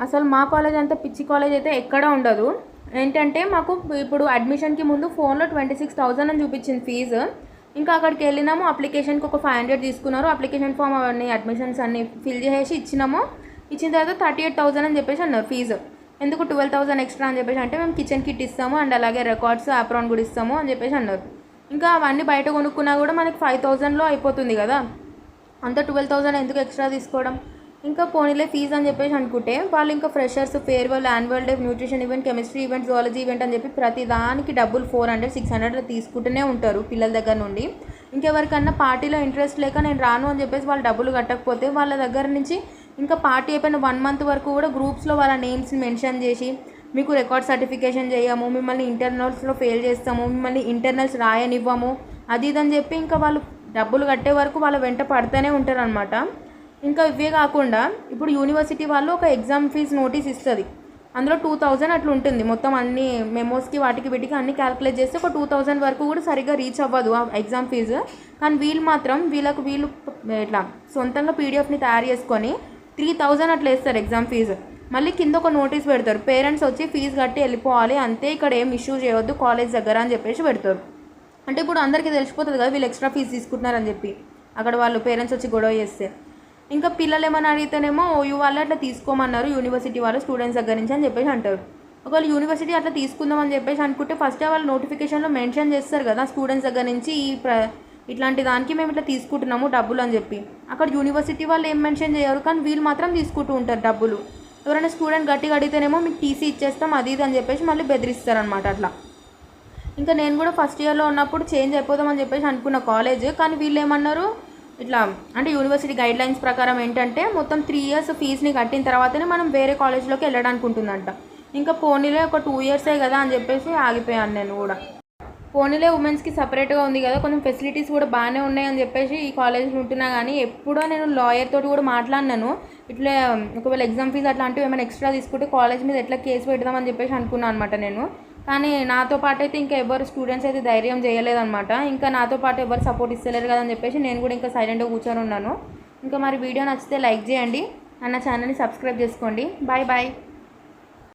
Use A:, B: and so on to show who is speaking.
A: అసలు మా కాలేజ్ అంతా పిచ్చి కాలేజ్ అయితే ఎక్కడా ఉండదు. ఏంటంటే మాకు ఇప్పుడు అడ్మిషన్కి ముందు ఫోన్లో 26,000 అని చూపించింది ఫీజు. ఇంకా అక్కడికి వెళ్ళినాము, అప్లికేషన్కి ఒక 500 తీసుకున్నారు. అప్లికేషన్ ఫామ్ అవన్నీ అడ్మిషన్స్ అన్నీ ఫిల్ చేసి ఇచ్చినాము. ఇచ్చిన తర్వాత 38,000 అని చెప్పేసి అన్నారు ఫీజు. ఎందుకు 12,000 ఎక్స్ట్రా అని చెప్పేసి అంటే మేము కిచెన్ కిట్ ఇస్తాము అండ్ అలాగే రికార్డ్స్ ఆప్రాన్ కూడా ఇస్తాము అని చెప్పేసి అన్నారు. ఇంకా అవన్నీ బయట కొనుక్కున్నా కూడా మనకి 5,000లో అయిపోతుంది కదా, అంత 12,000 ఎందుకు ఎక్స్ట్రా తీసుకోవడం. ఇంకా పోనీలే ఫీజు అని చెప్పేసి అనుకుంటే వాళ్ళు ఇంకా freshers, farewell, annual day, nutrition event, chemistry event, zoology event అని చెప్పి ప్రతి దానికి డబ్బులు 400, 600 తీసుకుంటూనే ఉంటారు పిల్లల దగ్గర నుండి. ఇంకెవరికన్నా పార్టీలో ఇంట్రెస్ట్ లేక నేను రాను అని చెప్పేసి వాళ్ళు డబ్బులు కట్టకపోతే వాళ్ళ దగ్గర నుంచి ఇంకా పార్టీ అయిపోయిన 1 month వరకు కూడా గ్రూప్స్లో వాళ్ళ నేమ్స్ని మెన్షన్ చేసి మీకు రికార్డ్ సర్టిఫికేషన్ చేయము, మిమ్మల్ని ఇంటర్నల్స్లో ఫెయిల్ చేస్తాము, మిమ్మల్ని ఇంటర్నల్స్ రాయనివ్వము, అది ఇదని చెప్పి ఇంకా వాళ్ళు డబ్బులు కట్టే వరకు వాళ్ళ వెంట పడుతూనే ఉంటారు అనమాట. ఇంకా ఇవే కాకుండా ఇప్పుడు యూనివర్సిటీ వాళ్ళు ఒక ఎగ్జామ్ ఫీజు నోటీస్ ఇస్తుంది. అందులో 2,000 అట్లా ఉంటుంది. మొత్తం అన్ని మెమోస్కి వాటికి వీటికి అన్ని క్యాలిక్యులేట్ చేస్తే ఒక 2,000 వరకు కూడా సరిగ్గా రీచ్ అవ్వదు ఆ ఎగ్జామ్ ఫీజు. కానీ వీళ్ళు ఇట్లా సొంతంగా పీడిఎఫ్ని తయారు చేసుకొని 3,000 అట్లా వేస్తారు ఎగ్జామ్ ఫీజు. మళ్ళీ కింద ఒక నోటీస్ పెడతారు, పేరెంట్స్ వచ్చి ఫీజు కట్టి వెళ్ళిపోవాలి అంతే, ఇక్కడ ఏం ఇష్యూ చేయవద్దు కాలేజ్ దగ్గర అని చెప్పేసి పెడతారు. అంటే ఇప్పుడు అందరికీ తెలిసిపోతుంది కదా వీళ్ళు ఎక్స్ట్రా ఫీజు తీసుకుంటున్నారని చెప్పి అక్కడ వాళ్ళు పేరెంట్స్ వచ్చి గొడవ చేస్తే. ఇంకా పిల్లలు ఏమైనా అడిగితేనేమో ఓయూ వాళ్ళు అట్లా తీసుకోమన్నారు యూనివర్సిటీ వాళ్ళు స్టూడెంట్స్ దగ్గర నుంచి అని చెప్పేసి అంటారు. ఒకవేళ యూనివర్సిటీ అట్లా తీసుకుందామని చెప్పేసి అనుకుంటే ఫస్ట్ వాళ్ళు నోటిఫికేషన్లో మెన్షన్ చేస్తారు కదా స్టూడెంట్స్ దగ్గర నుంచి ఇట్లాంటి దానికి మేము ఇట్లా తీసుకుంటున్నాము డబ్బులు అని చెప్పి. అక్కడ యూనివర్సిటీ వాళ్ళు ఏం మెన్షన్ చేయరు, కానీ వీళ్ళు మాత్రం తీసుకుంటూ ఉంటారు డబ్బులు. ఎవరైనా స్టూడెంట్ గట్టిగా అడిగితేనేమో మీకు టీసీ ఇచ్చేస్తాం అది ఇది అని చెప్పేసి మళ్ళీ బెదిరిస్తారనమాట అట్లా. ఇంకా నేను కూడా ఫస్ట్ ఇయర్లో ఉన్నప్పుడు చేంజ్ అయిపోదామని చెప్పేసి అనుకున్న కాలేజ్, కానీ వీళ్ళు ఏమన్నారు ఇట్లా అంటే యూనివర్సిటీ గైడ్లైన్స్ ప్రకారం ఏంటంటే మొత్తం 3 years ఫీజుని కట్టిన తర్వాతనే మనం వేరే కాలేజ్లోకి వెళ్ళడానికి ఉంటుందంట. ఇంకా పోనీలే ఒక 2 years కదా అని చెప్పేసి ఆగిపోయాను నేను కూడా. పోనీలే ఉమెన్స్కి సపరేట్గా ఉంది కదా, కొంచెం ఫెసిలిటీస్ కూడా బాగానే ఉన్నాయని చెప్పేసి ఈ కాలేజ్లో ఉంటున్నా. కానీ ఎప్పుడో నేను లాయర్ తోటి కూడా మాట్లాడినాను, ఇట్లా ఒకవేళ ఎగ్జామ్ ఫీజు అట్లాంటివి ఏమైనా ఎక్స్ట్రా తీసుకుంటే కాలేజ్ మీద ఎట్లా కేసు పెడదామని చెప్పేసి అనుకున్నాను అనమాట నేను. కానీ నాతో పాటు అయితే ఇంకా ఎవరు స్టూడెంట్స్ అయితే ధైర్యం చేయలేదన్నమాట. ఇంకా నాతో పాటు ఎవరు సపోర్ట్ ఇస్తలేరు కదా అని చెప్పేసి నేను కూడా ఇంకా సైలెంట్గా కూర్చొని ఉన్నాను. ఇంకా మరి వీడియో నచ్చితే లైక్ చేయండి, నా ఛానల్ని సబ్స్క్రైబ్ చేసుకోండి. Bye bye.